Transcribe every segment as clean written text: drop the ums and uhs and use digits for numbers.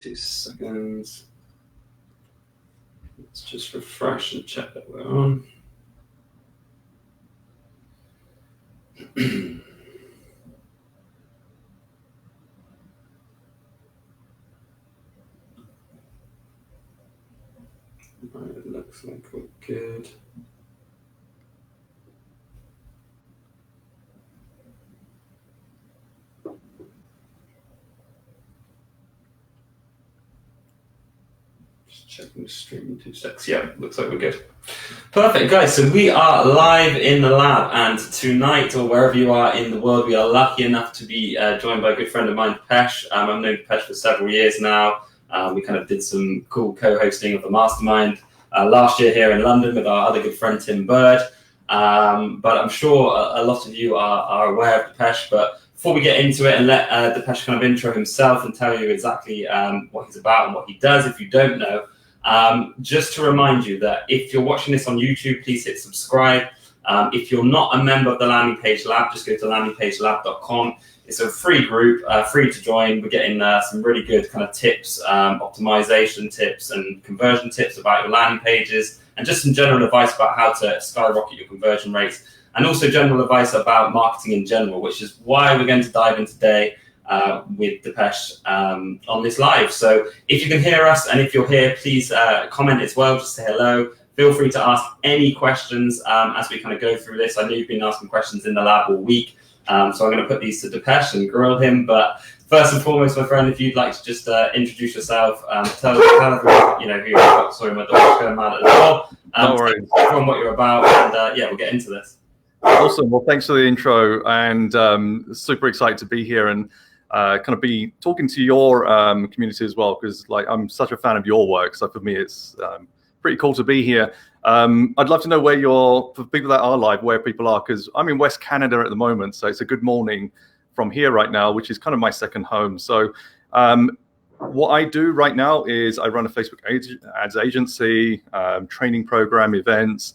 2 seconds. Let's just refresh and check that we're on. Right, it looks like we're good. Just checking the stream in 2 seconds. Yeah, looks like we're good. Perfect, guys. So we are live in the lab, and tonight, or wherever you are in the world, we are lucky enough to be joined by a good friend of mine, Depesh. I've known Depesh for several years now. We kind of did some cool co-hosting of the Mastermind last year here in London with our other good friend, Tim Bird. But I'm sure a lot of you are aware of Depesh. But before we get into it and let Depesh kind of intro himself and tell you exactly what he's about and what he does, if you don't know, just to remind you that if you're watching this on YouTube, please hit subscribe. If you're not a member of the Landing Page Lab, just go to landingpagelab.com. It's a free group, free to join. We're getting some really good kind of tips, optimization tips and conversion tips about your landing pages, and just some general advice about how to skyrocket your conversion rates, and also general advice about marketing in general, which is why we're going to dive in today with Depesh on this live. So if you can hear us, and if you're here, please comment as well, just say hello. Feel free to ask any questions as we kind of go through this. I know you've been asking questions in the lab all week, so I'm going to put these to Depesh and grill him. But first and foremost, my friend, if you'd like to just introduce yourself, tell everyone, who you are. Sorry, my dog's going mad as well. No worries. From what you're about, and we'll get into this. Awesome. Well, thanks for the intro, and super excited to be here and kind of be talking to your community as well, because I'm such a fan of your work. So for me, it's pretty cool to be here. I'd love to know for people that are live, where people are, because I'm in West Canada at the moment. So it's a good morning from here right now, which is kind of my second home. So what I do right now is I run a Facebook ads agency, training program, events.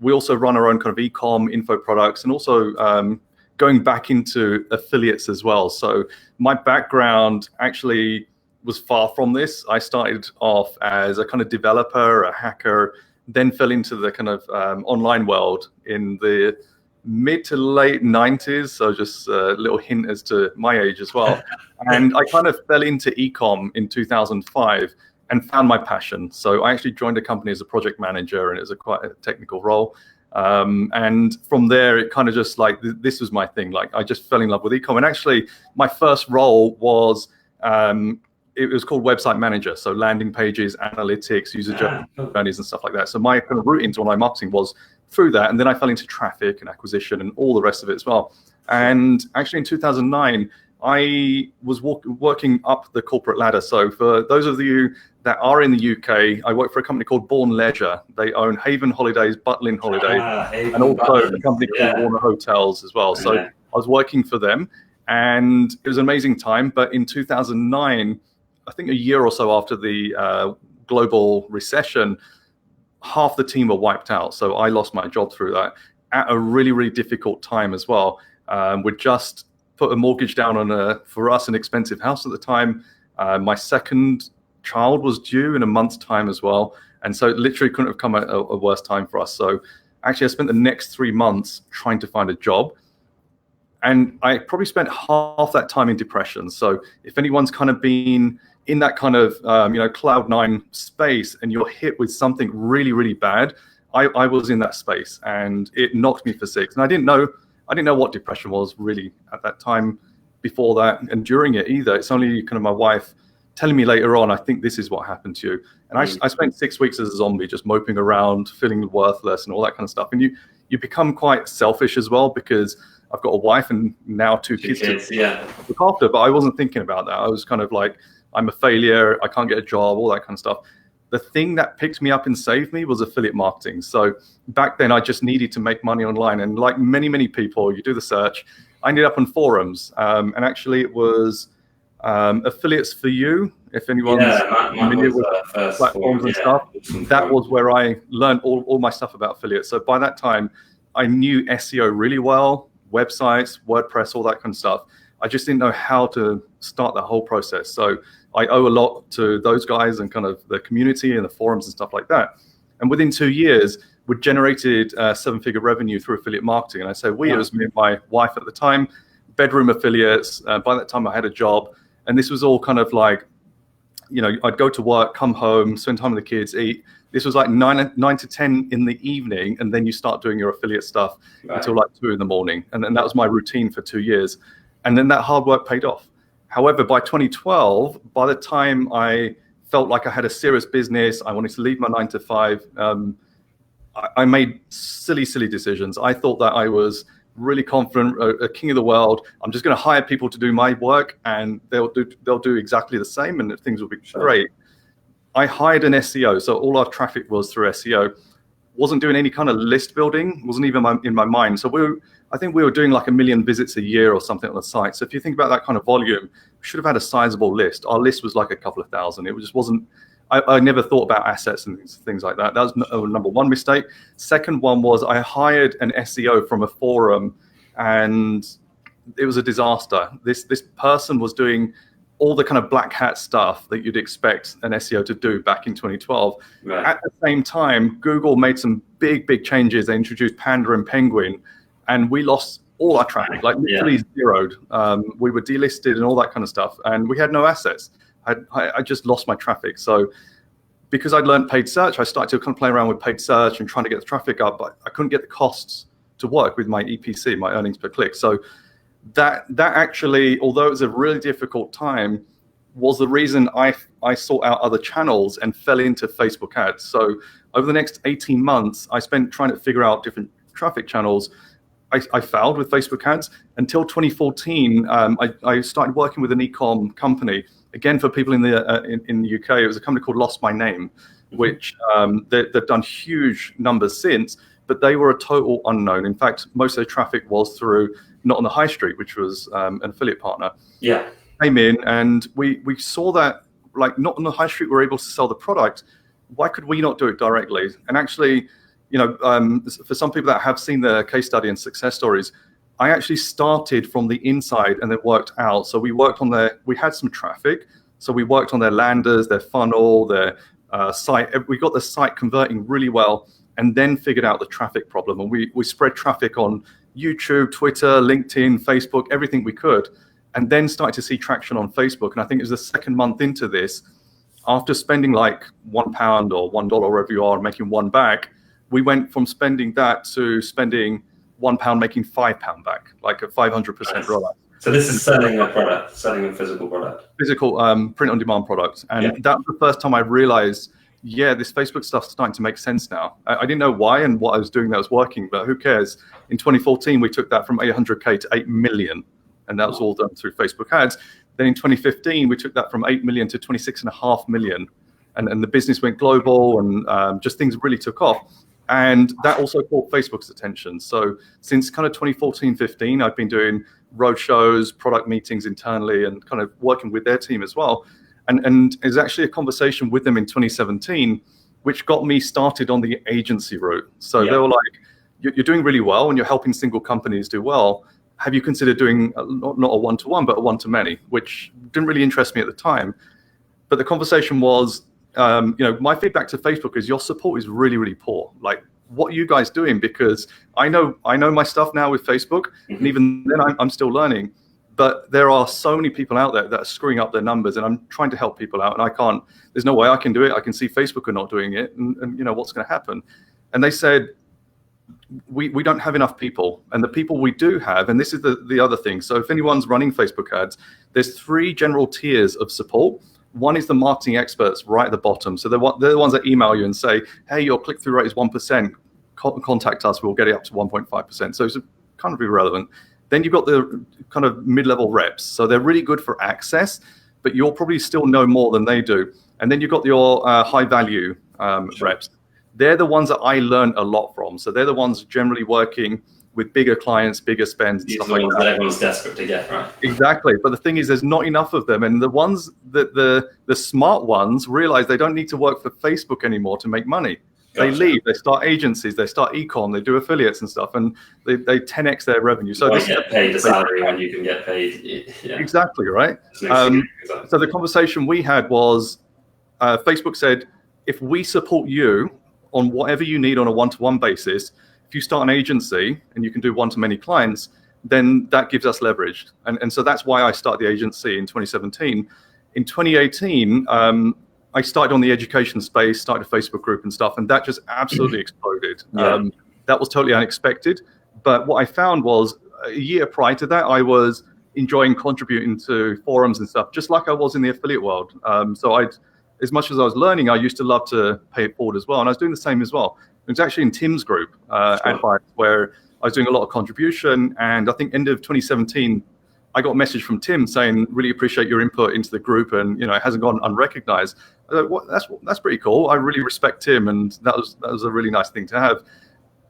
We also run our own kind of e-com info products, and also going back into affiliates as well. So my background actually was far from this. I started off as a kind of developer, a hacker, then fell into the kind of online world in the mid to late 90s. So just a little hint as to my age as well. And I kind of fell into e-com in 2005 and found my passion. So I actually joined a company as a project manager, and it was quite a technical role. And from there, it kind of just this was my thing. I just fell in love with e-com. And actually, my first role was, it was called website manager. So landing pages, analytics, user journeys and stuff like that. So my kind of route into online marketing was through that. And then I fell into traffic and acquisition and all the rest of it as well. And actually in 2009, I was working up the corporate ladder. So for those of you that are in the UK, I work for a company called Bourne Leisure. They own Haven Holidays, Butlin Holidays, and also a company called Warner Hotels as well. So I was working for them, and it was an amazing time. But in 2009, I think a year or so after the global recession, half the team were wiped out. So I lost my job through that at a really, really difficult time as well. We'd just put a mortgage down on for us, an expensive house at the time. My second child was due in a month's time as well. And so it literally couldn't have come at a worse time for us. So actually I spent the next 3 months trying to find a job. And I probably spent half that time in depression. So if anyone's kind of been in that kind of cloud nine space and you're hit with something really, really bad, I was in that space, and it knocked me for six. And I didn't know what depression was really at that time, before that, and during it either. It's only kind of my wife telling me later on, I think this is what happened to you. And I spent 6 weeks as a zombie, just moping around, feeling worthless and all that kind of stuff. And you become quite selfish as well, because I've got a wife and now two kids to look after. But I wasn't thinking about that. I was kind of like, I'm a failure, I can't get a job, all that kind of stuff. The thing that picked me up and saved me was affiliate marketing. So back then I just needed to make money online. And like many, many people, you do the search, I ended up on forums. And actually it was Affiliates for You, if anyone's familiar with platforms and stuff. That was where I learned all my stuff about affiliates. So by that time, I knew SEO really well, websites, WordPress, all that kind of stuff. I just didn't know how to start that whole process. So I owe a lot to those guys and kind of the community and the forums and stuff like that. And within 2 years, we generated 7-figure revenue through affiliate marketing. And I say it was me and my wife at the time, bedroom affiliates. By that time, I had a job. And this was all kind of like, I'd go to work, come home, spend time with the kids, eat. This was like 9 to 10 in the evening. And then you start doing your affiliate stuff until like 2 in the morning. And then that was my routine for 2 years. And then that hard work paid off. However, by 2012, by the time I felt like I had a serious business, I wanted to leave my 9 to 5, I made silly decisions. I thought that I was really confident, a king of the world. I'm just going to hire people to do my work, and they'll do exactly the same, and things will be great. I hired an SEO, so all our traffic was through SEO. Wasn't doing any kind of list building. Wasn't even in my mind. So I think we were doing like 1 million visits a year or something on the site. So if you think about that kind of volume, we should have had a sizable list. Our list was like a couple of thousand. It just wasn't. I never thought about assets and things like that. That was number one mistake. Second one was I hired an SEO from a forum, and it was a disaster. This person was doing all the kind of black hat stuff that you'd expect an SEO to do back in 2012. Right. At the same time, Google made some big changes. They introduced Panda and Penguin, and we lost all our traffic, like literally zeroed. We were delisted and all that kind of stuff, and we had no assets. I just lost my traffic. So because I'd learned paid search, I started to kind of play around with paid search and trying to get the traffic up, but I couldn't get the costs to work with my EPC, my earnings per click. So that actually, although it was a really difficult time, was the reason I sought out other channels and fell into Facebook ads. So over the next 18 months, I spent trying to figure out different traffic channels. I failed with Facebook ads until 2014. I started working with an e-com company. Again, for people in the UK, it was a company called Lost My Name, which they've done huge numbers since, but they were a total unknown. In fact, most of their traffic was through Not on the High Street, which was an affiliate partner. Yeah, came in, and we saw that like Not on the High Street were able to sell the product. Why could we not do it directly? And actually, for some people that have seen the case study and success stories, I actually started from the inside and then worked out. So we worked on we had some traffic. So we worked on their landers, their funnel, their site. We got the site converting really well, and then figured out the traffic problem. And we spread traffic on YouTube, Twitter, LinkedIn, Facebook, everything we could, and then started to see traction on Facebook. And I think it was the second month into this, after spending like £1 or $1, wherever you are, making one back, we went from spending that to spending £1 making £5 back, like a 500% rollout. So this is selling a product, selling a physical product. Physical print-on-demand product. And that was the first time I realized, this Facebook stuff's starting to make sense now. I didn't know why and what I was doing that was working, but who cares? In 2014, we took that from 800K to 8 million, and that was all done through Facebook ads. Then in 2015, we took that from 8 million to 26.5 million, and the business went global, and just things really took off. And that also caught Facebook's attention. So since kind of 2014, 15, I've been doing roadshows, product meetings internally, and kind of working with their team as well. And it's actually a conversation with them in 2017, which got me started on the agency route. So they were like, you're doing really well and you're helping single companies do well. Have you considered doing not a one-to-one, but a one-to-many, which didn't really interest me at the time. But the conversation was, my feedback to Facebook is your support is really, really poor. Like, what are you guys doing? Because I know my stuff now with Facebook, and even then I'm still learning. But there are so many people out there that are screwing up their numbers, and I'm trying to help people out, and I can't. There's no way I can do it. I can see Facebook are not doing it, and what's going to happen? And they said, we don't have enough people, and the people we do have, and this is the other thing. So if anyone's running Facebook ads, there's 3 general tiers of support. One is the marketing experts right at the bottom. So they're the ones that email you and say, hey, your click-through rate is 1%. Contact us, we'll get it up to 1.5%. So it's kind of irrelevant. Then you've got the kind of mid-level reps. So they're really good for access, but you'll probably still know more than they do. And then you've got your high-value reps. They're the ones that I learned a lot from. So they're the ones generally working with bigger clients, bigger spends, and stuff like that. That everyone's desperate to get, right? Exactly. But the thing is, there's not enough of them. And the ones that the smart ones realize they don't need to work for Facebook anymore to make money. They Gotcha. leave, they start agencies, they start ecom, they do affiliates and stuff, and they 10x their revenue. So Why this get paid a salary when you can get paid? Yeah. exactly right. Exactly. So the conversation we had was, Facebook said, if we support you on whatever you need on a one-to-one basis, if you start an agency and you can do one-to-many clients, then that gives us leverage. And so that's why I started the agency in 2017. In 2018, I started on the education space, started a Facebook group and stuff, and that just absolutely exploded. Yeah. That was totally unexpected. But what I found was a year prior to that, I was enjoying contributing to forums and stuff, just like I was in the affiliate world. So as much as I was learning, I used to love to pay it forward as well. And I was doing the same as well. It was actually in Tim's group, Advice, where I was doing a lot of contribution. And I think end of 2017, I got a message from Tim saying, really appreciate your input into the group. And, it hasn't gone unrecognized. I was like, that's pretty cool. I really respect Tim. And that was a really nice thing to have.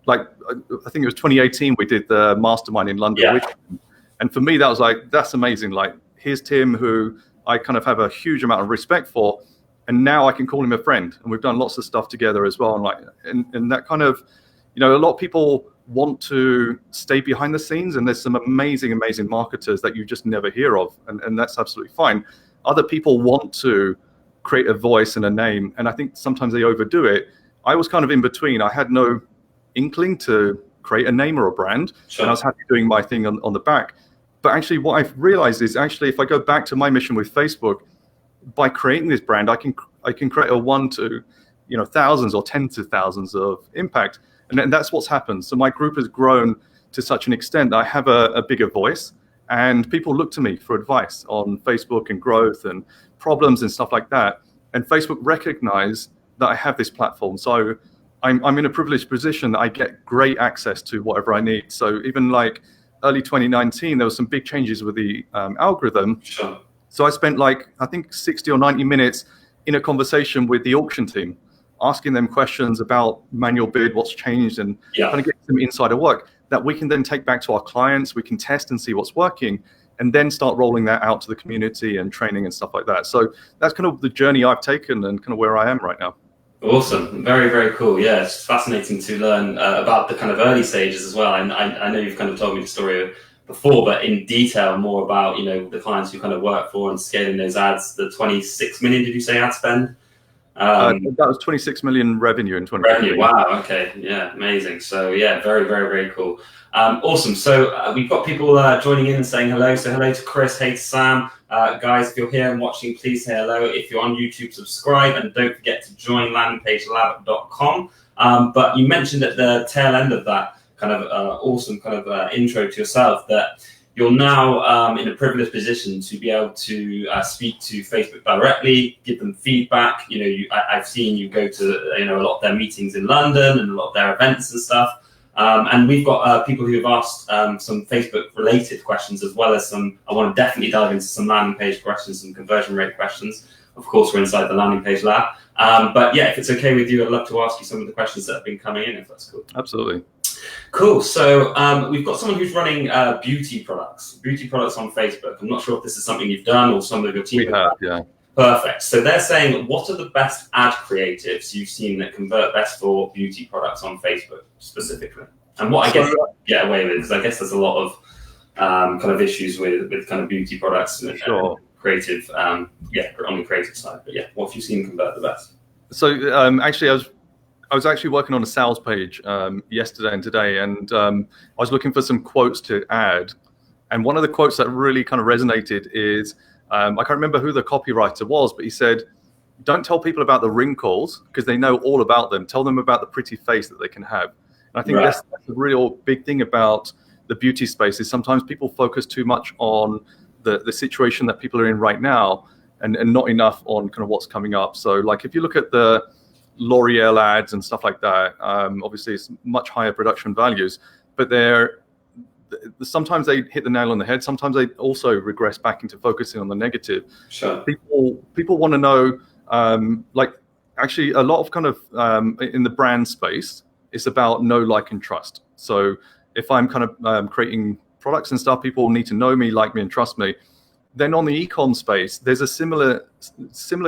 Like, I think it was 2018, we did the mastermind in London. Yeah. And for me, that was like, that's amazing. Like, here's Tim, who I kind of have a huge amount of respect for. And now I can call him a friend. And we've done lots of stuff together as well. And that kind of, a lot of people want to stay behind the scenes. And there's some amazing, amazing marketers that you just never hear of. And that's absolutely fine. Other people want to create a voice and a name. And I think sometimes they overdo it. I was kind of in between. I had no inkling to create a name or a brand. Sure. And I was happy doing my thing on the back. But actually what I've realized is actually, if I go back to my mission with Facebook, by creating this brand, I can create a one to, thousands or tens of thousands of impact. And that's what's happened. So my group has grown to such an extent that I have a bigger voice, and people look to me for advice on Facebook and growth and problems and stuff like that. And Facebook recognize that I have this platform. So I'm in a privileged position that I get great access to whatever I need. So even like early 2019, there was some big changes with the algorithm. Sure. So I spent I think 60 or 90 minutes in a conversation with the auction team, asking them questions about manual bid, what's changed, and trying to get some insider work that we can then take back to our clients. We can test and see what's working, and then start rolling that out to the community and training and stuff like that. So that's kind of the journey I've taken and kind of where I am right now. Awesome. Very, very cool. Yeah, it's fascinating to learn about the kind of early stages as well. And I know you've kind of told me the story before, but in detail more about, the clients you kind of work for and scaling those ads. The 26 million, did you say, ad spend? That was 26 million revenue in 2020. Revenue. Wow. Okay. Yeah. Amazing. So yeah, very, very, very cool. Awesome. So we've got people joining in and saying hello. So hello to Chris. Hey to Sam. Guys, if you're here and watching, please say hello. If you're on YouTube, subscribe, and don't forget to join landingpagelab.com. But you mentioned at the tail end of that kind of awesome kind of intro to yourself that you're now in a privileged position to be able to speak to Facebook directly, give them feedback. I've seen you go to a lot of their meetings in London and a lot of their events and stuff. And we've got people who have asked some Facebook-related questions, as well as some. I want to definitely dive into some landing page questions, some conversion rate questions. Of course, we're inside the landing page lab. But yeah, if it's okay with you, I'd love to ask you some of the questions that have been coming in, if that's cool. Absolutely. Cool. So we've got someone who's running beauty products on Facebook. I'm not sure if this is something you've done or some of your team. We have, yeah. Perfect. So they're saying, what are the best ad creatives you've seen that convert best for beauty products on Facebook specifically? And what I guess you get away with, because I guess there's a lot of kind of issues with kind of beauty products and creative, on the creative side. But yeah, what have you seen convert the best? So actually, I was actually working on a sales page yesterday and today, and I was looking for some quotes to add. And one of the quotes that really kind of resonated is, I can't remember who the copywriter was, but he said, don't tell people about the wrinkles because they know all about them. Tell them about the pretty face that they can have. And I think that's a real big thing about the beauty space is sometimes people focus too much on the situation that people are in right now and not enough on kind of what's coming up. So like if you look at the L'Oreal ads and stuff like that, obviously it's much higher production values, but sometimes they hit the nail on the head. Sometimes they also regress back into focusing on the negative. Sure. People want to know, actually a lot of kind of in the brand space, it's about know, like, and trust. So if I'm kind of creating products and stuff, people need to know me, like me, and trust me. Then on the e-com space, there's a similar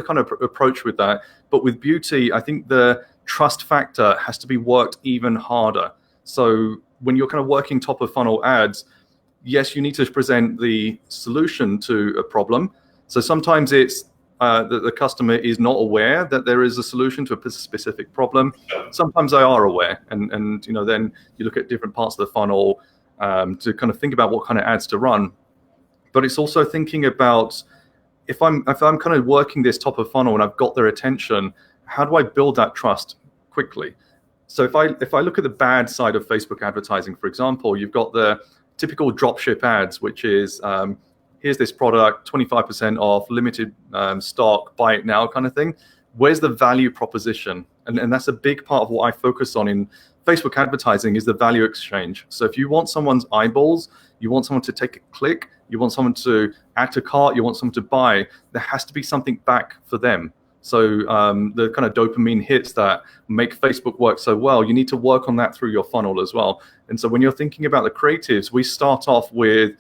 kind of approach with that. But with beauty, I think the trust factor has to be worked even harder. So when you're kind of working top of funnel ads, yes, you need to present the solution to a problem. So sometimes it's that the customer is not aware that there is a solution to a specific problem. Sometimes they are aware, and then you look at different parts of the funnel to kind of think about what kind of ads to run. But it's also thinking about if I'm kind of working this top of funnel and I've got their attention, how do I build that trust quickly? So if I look at the bad side of Facebook advertising, for example, you've got the typical dropship ads, which is here's this product, 25% off, limited stock, buy it now kind of thing. Where's the value proposition? And that's a big part of what I focus on in Facebook advertising is the value exchange. So if you want someone's eyeballs, you want someone to take a click, you want someone to add to cart, you want someone to buy, there has to be something back for them. So the kind of dopamine hits that make Facebook work so well, you need to work on that through your funnel as well. And so when you're thinking about the creatives, we start off with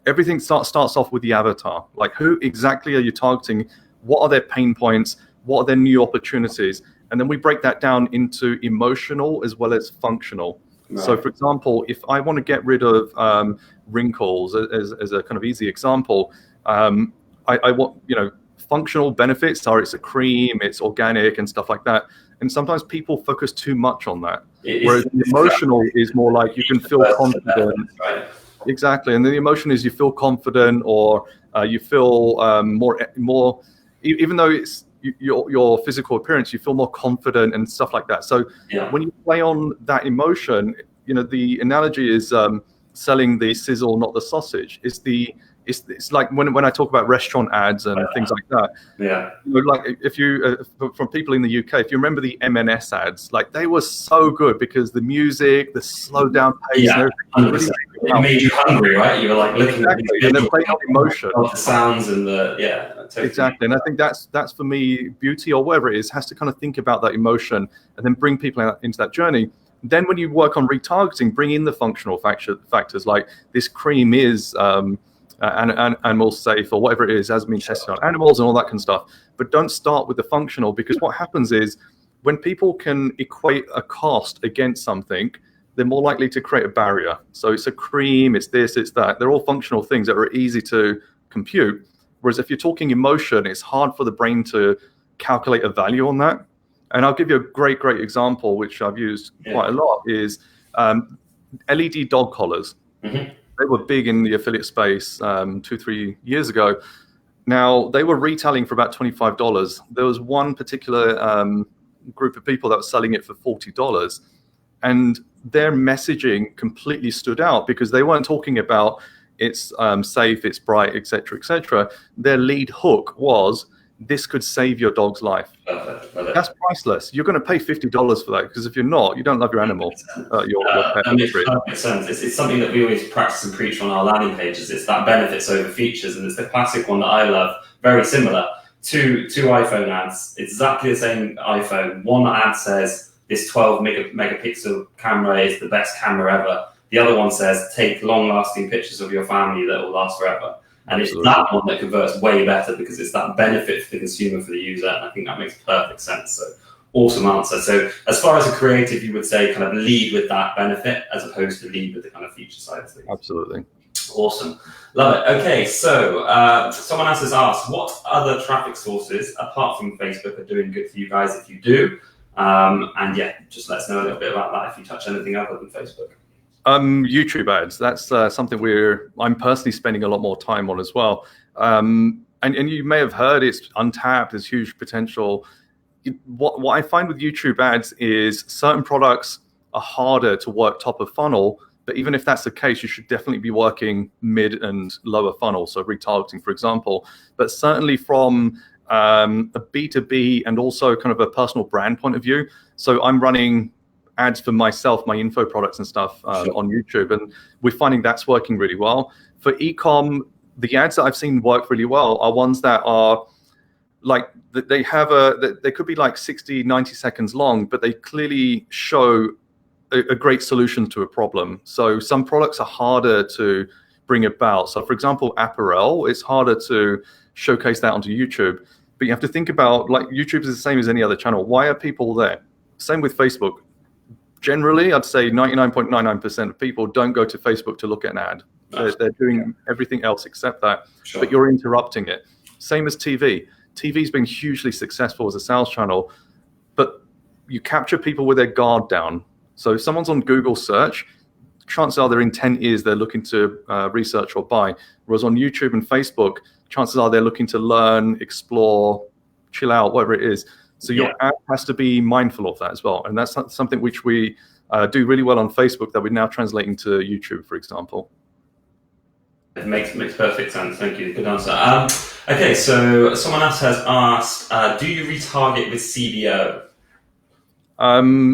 everything starts off with the avatar. Like, who exactly are you targeting? What are their pain points? What are their new opportunities? And then we break that down into emotional as well as functional. Right. So, for example, if I want to get rid of wrinkles, as a kind of easy example, I want, functional benefits are it's a cream, it's organic and stuff like that. And sometimes people focus too much on that. Whereas the emotional is more like you can feel confident. Right. Exactly. And then the emotion is you feel confident, or you feel more, even though it's your physical appearance, you feel more confident and stuff like that. So when you play on that emotion, the analogy is selling the sizzle, not the sausage. It's like when I talk about restaurant ads and things like that. Yeah. Like if you, from people in the UK, if you remember the M&S ads, like they were so good because the music, the slow down pace, and everything. It made you hungry, right? You were like looking at and then playing on emotion, the sounds and totally. Exactly. And I think that's for me, beauty or whatever it is, has to kind of think about that emotion and then bring people into that journey. Then when you work on retargeting, bring in the functional factors like this cream is animal safe or whatever it is, has been tested on animals and all that kind of stuff. But don't start with the functional, because what happens is when people can equate a cost against something, they're more likely to create a barrier. So it's a cream, it's this, it's that. They're all functional things that are easy to compute. Whereas if you're talking emotion, it's hard for the brain to calculate a value on that. And I'll give you a great example, which I've used quite a lot, is LED dog collars. Mm-hmm. They were big in the affiliate space 2-3 years ago. Now, they were retailing for about $25. There was one particular group of people that was selling it for $40. And their messaging completely stood out because they weren't talking about it's safe, it's bright, etc., etc. Their lead hook was, this could save your dog's life. That's priceless. You're going to pay $50 for that, because if you're not, you don't love your animal. Your pet. That makes perfect sense. It's something that we always practice and preach on our landing pages. It's that benefits over features, and it's the classic one that I love. Very similar. Two iPhone ads, exactly the same iPhone. One ad says this 12 megapixel camera is the best camera ever. The other one says take long-lasting pictures of your family that will last forever. And Absolutely. It's that one that converts way better because it's that benefit for the consumer, for the user. And I think that makes perfect sense. So awesome answer. So as far as a creative, you would say kind of lead with that benefit as opposed to lead with the kind of feature side of things. Absolutely. Awesome. Love it. Okay, so someone else has asked, what other traffic sources apart from Facebook are doing good for you guys if you do? And just let us know a little bit about that if you touch anything other than Facebook. YouTube ads. That's something I'm personally spending a lot more time on as well. And you may have heard it's untapped. There's huge potential. What I find with YouTube ads is certain products are harder to work top of funnel. But even if that's the case, you should definitely be working mid and lower funnel. So retargeting, for example. But certainly from a B2B and also kind of a personal brand point of view. So I'm running ads for myself, my info products and stuff on YouTube, and we're finding that's working really well. For e-com, the ads that I've seen work really well are ones that are like, they could be like 60, 90 seconds long, but they clearly show a great solution to a problem. So some products are harder to bring about. So for example, apparel, it's harder to showcase that onto YouTube, but you have to think about, like, YouTube is the same as any other channel. Why are people there? Same with Facebook. Generally, I'd say 99.99% of people don't go to Facebook to look at an ad. They're doing everything else except that, but you're interrupting it. Same as TV. TV's been hugely successful as a sales channel, but you capture people with their guard down. So if someone's on Google search, chances are their intent is they're looking to research or buy. Whereas on YouTube and Facebook, chances are they're looking to learn, explore, chill out, whatever it is. So your ad has to be mindful of that as well. And that's something which we do really well on Facebook that we're now translating to YouTube, for example. It makes perfect sense. Thank you. Good answer. Okay, so someone else has asked, do you retarget with CBO?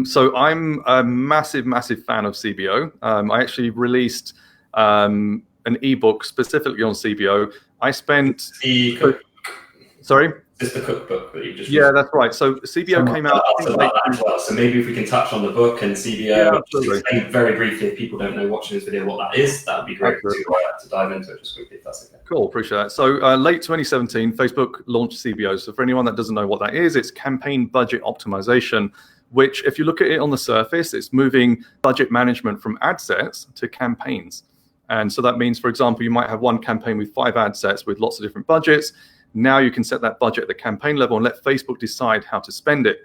So I'm a massive fan of CBO. I actually released an ebook specifically on CBO. I spent sorry? Is the cookbook that you just that's right. So CBO came out about that as well. So maybe if we can touch on the book and CBO, just explain very briefly if people don't know watching this video what that is, that would be great to dive into it just quickly if that's okay. Cool, appreciate that. So late 2017, Facebook launched CBO. So for anyone that doesn't know what that is, it's campaign budget optimization, which if you look at it on the surface, it's moving budget management from ad sets to campaigns. And so that means, for example, you might have one campaign with 5 ad sets with lots of different budgets. Now you can set that budget at the campaign level and let Facebook decide how to spend it.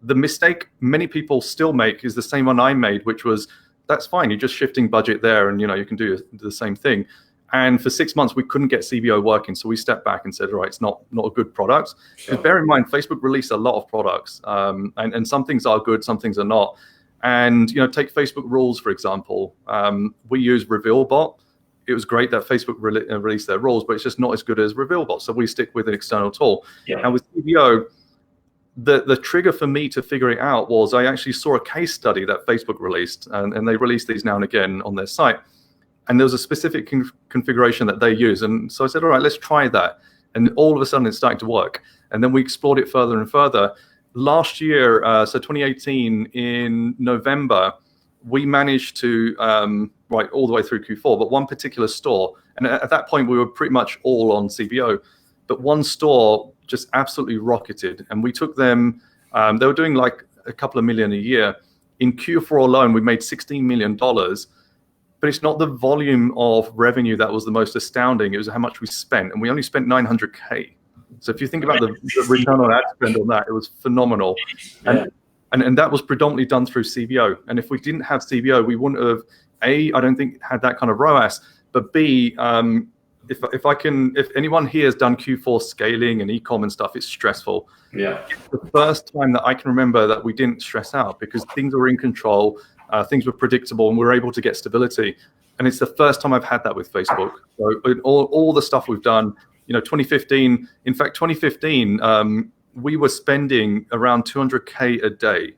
The mistake many people still make is the same one I made, which was, that's fine, you're just shifting budget there and you can do the same thing. And for 6 months, we couldn't get CBO working. So we stepped back and said, all right, it's not a good product. Sure. Bear in mind, Facebook released a lot of products and some things are good, some things are not. And take Facebook rules, for example. We use RevealBot. It was great that Facebook released their rules, but it's just not as good as RevealBot. So we stick with an external tool. Yeah. And with CBO, the trigger for me to figure it out was I actually saw a case study that Facebook released, and they release these now and again on their site. And there was a specific configuration that they use. And so I said, all right, let's try that. And all of a sudden it's starting to work. And then we explored it further and further. Last year, so 2018, in November, we managed to right all the way through Q4, but one particular store, and at that point we were pretty much all on CBO, but one store just absolutely rocketed, and we took them, they were doing like a couple of million a year. In Q4 alone, we made $16 million, but it's not the volume of revenue that was the most astounding, it was how much we spent, and we only spent 900K. So if you think about the return on ad spend on that, it was phenomenal. And that was predominantly done through CBO. And if we didn't have CBO, we wouldn't have, A, I don't think had that kind of ROAS, but B, if anyone here has done Q4 scaling and e-com and stuff, it's stressful. Yeah. It's the first time that I can remember that we didn't stress out because things were in control, things were predictable, and we were able to get stability. And it's the first time I've had that with Facebook. So all the stuff we've done, 2015, in fact, 2015, we were spending around 200K a day.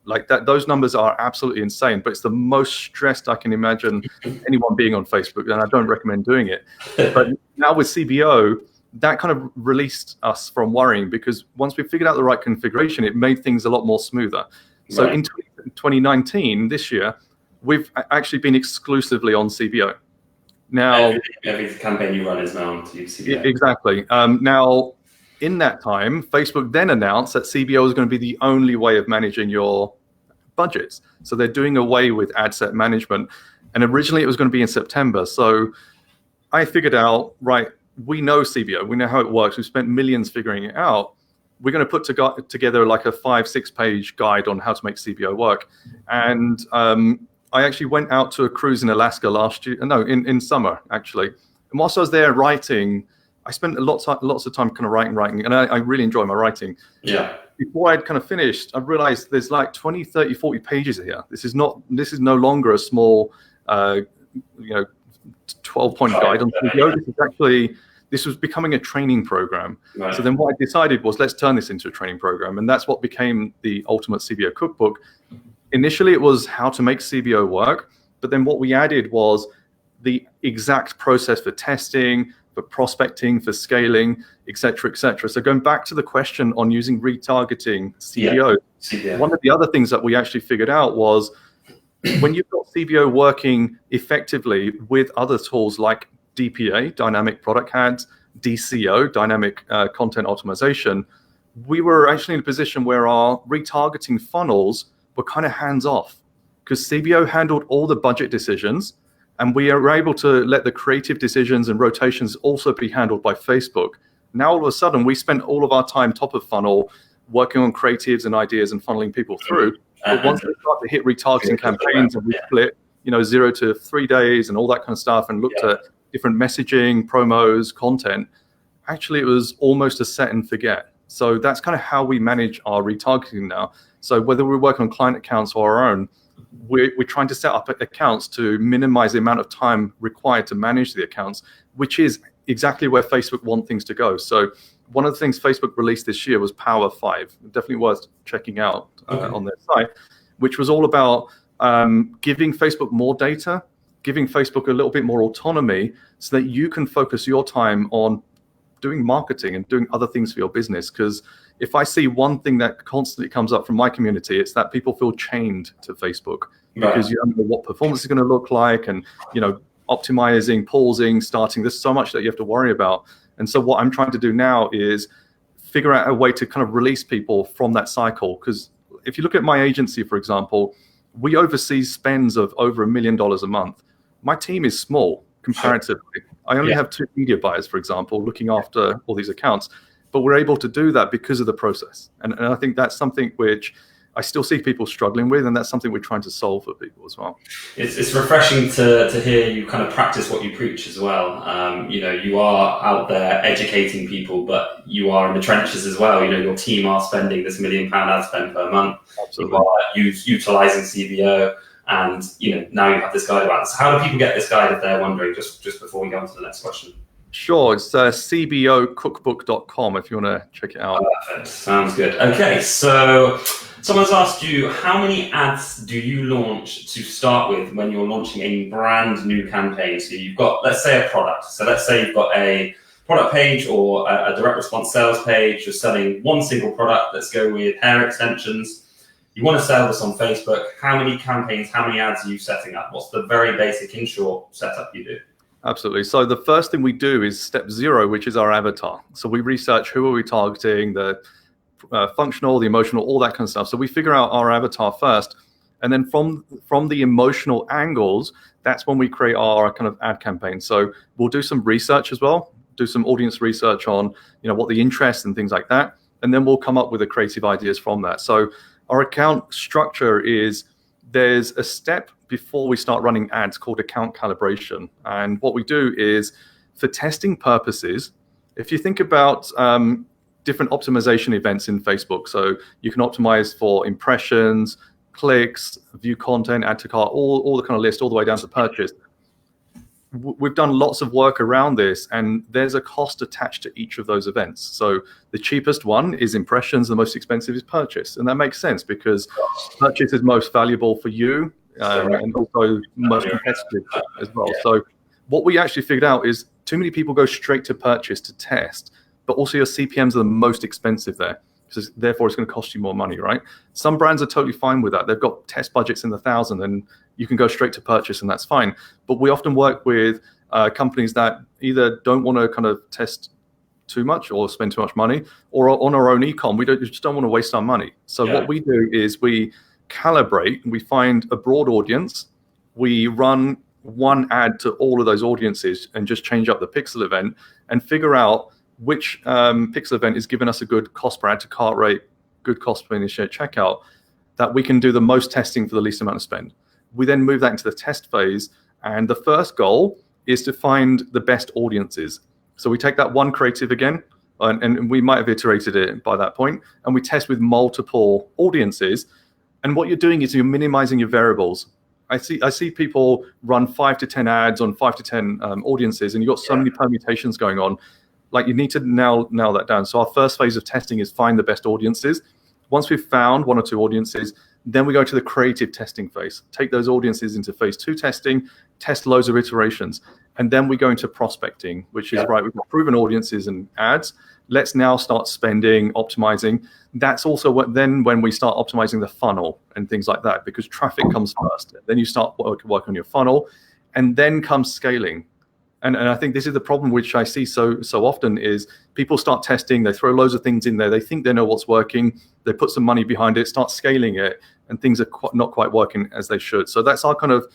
Like that, those numbers are absolutely insane, but it's the most stressed I can imagine anyone being on Facebook, and I don't recommend doing it. But now with CBO, that kind of released us from worrying because once we figured out the right configuration, it made things a lot more smoother. So in 2019, this year, we've actually been exclusively on CBO. Now, every campaign you run is now on CBO. Exactly. Now, in that time, Facebook then announced that CBO is going to be the only way of managing your budgets. So they're doing away with ad set management. And originally it was going to be in September. So I figured out, right, we know CBO, we know how it works. We've spent millions figuring it out. We're going to put together like a 5-6 page guide on how to make CBO work. And I actually went out to a cruise in Alaska last year, in summer actually. And whilst I was there writing, I spent lots of time kind of writing, and I really enjoy my writing. Yeah. Before I'd kind of finished, I realized there's like 20, 30, 40 pages here. This is no longer a small, 12-point guide on CBO. This was becoming a training program. Right. So then what I decided was let's turn this into a training program, and that's what became the Ultimate CBO Cookbook. Initially, it was how to make CBO work, but then what we added was the exact process for testing, for prospecting, for scaling, et cetera, et cetera. So going back to the question on using retargeting CBO, one of the other things that we actually figured out was when you've got CBO working effectively with other tools like DPA, Dynamic Product Ads, DCO, Dynamic Content Optimization, we were actually in a position where our retargeting funnels were kind of hands off, because CBO handled all the budget decisions, and we are able to let the creative decisions and rotations also be handled by Facebook. Now, all of a sudden, we spent all of our time top of funnel working on creatives and ideas and funneling people through. But once we start to hit retargeting campaigns and we split, 0 to 3 days and all that kind of stuff, and looked at different messaging, promos, content, actually it was almost a set and forget. So that's kind of how we manage our retargeting now. So whether we work on client accounts or our own, we're trying to set up accounts to minimize the amount of time required to manage the accounts, which is exactly where Facebook want things to go. So one of the things Facebook released this year was Power 5, definitely worth checking out on their site, which was all about giving Facebook more data, giving Facebook a little bit more autonomy so that you can focus your time on doing marketing and doing other things for your business. Because if I see one thing that constantly comes up from my community, it's that people feel chained to Facebook because you don't know what performance is going to look like, and optimizing, pausing, starting. There's so much that you have to worry about. And so what I'm trying to do now is figure out a way to kind of release people from that cycle. Because if you look at my agency, for example, we oversee spends of over $1 million a month. My team is small comparatively. I only have 2 media buyers, for example, looking after all these accounts. But we're able to do that because of the process. And I think that's something which I still see people struggling with, and that's something we're trying to solve for people as well. It's refreshing to hear you kind of practice what you preach as well. You are out there educating people, but you are in the trenches as well. Your team are spending this £1 million ad spend per month. Absolutely. You are utilizing CBO, and now you have this guide about it. So how do people get this guide if they're wondering, just before we go on to the next question? Sure, it's cbocookbook.com if you want to check it out. Perfect. Sounds good. Okay, so someone's asked you, how many ads do you launch to start with when you're launching a brand new campaign? So you've got, let's say, a product. So let's say you've got a product page or a direct response sales page. You're selling one single product. Let's go with hair extensions. You want to sell this on Facebook. How many campaigns, how many ads are you setting up? What's the very basic in-short setup you do? Absolutely. So the first thing we do is step 0, which is our avatar. So we research who are we targeting, the functional, the emotional, all that kind of stuff. So we figure out our avatar first. And then from the emotional angles, that's when we create our kind of ad campaign. So we'll do some research as well, do some audience research on, what the interests and things like that. And then we'll come up with the creative ideas from that. So our account structure is, there's a step before we start running ads called account calibration. And what we do is, for testing purposes, if you think about different optimization events in Facebook, so you can optimize for impressions, clicks, view content, add to cart, all the kind of list, all the way down to purchase. We've done lots of work around this, and there's a cost attached to each of those events. So the cheapest one is impressions, the most expensive is purchase. And that makes sense because purchase is most valuable for you and also most competitive as well. So what we actually figured out is too many people go straight to purchase to test, but also your CPMs are the most expensive there. So therefore, it's going to cost you more money, right? Some brands are totally fine with that. They've got test budgets in the thousands, and you can go straight to purchase, and that's fine. But we often work with companies that either don't want to kind of test too much or spend too much money, or on our own e-com, we just don't want to waste our money. So what we do is we calibrate, we find a broad audience, we run one ad to all of those audiences and just change up the pixel event and figure out which pixel event is giving us a good cost per add to cart rate, good cost per initiate checkout, that we can do the most testing for the least amount of spend. We then move that into the test phase, and the first goal is to find the best audiences. So we take that one creative again, and we might have iterated it by that point, and we test with multiple audiences. And what you're doing is you're minimizing your variables. I see people run 5 to 10 ads on 5 to 10 audiences, and you've got so many permutations going on. Like, you need to nail that down. So our first phase of testing is find the best audiences. Once we've found 1 or 2 audiences, then we go to the creative testing phase. Take those audiences into phase 2 testing, test loads of iterations. And then we go into prospecting, which is, right, we've got proven audiences and ads. Let's now start spending, optimizing. That's also when we start optimizing the funnel and things like that, because traffic comes first. Then you start work on your funnel, and then comes scaling. And I think this is the problem which I see so often is people start testing, they throw loads of things in there, they think they know what's working, they put some money behind it, start scaling it, and things are not quite working as they should. So that's our kind of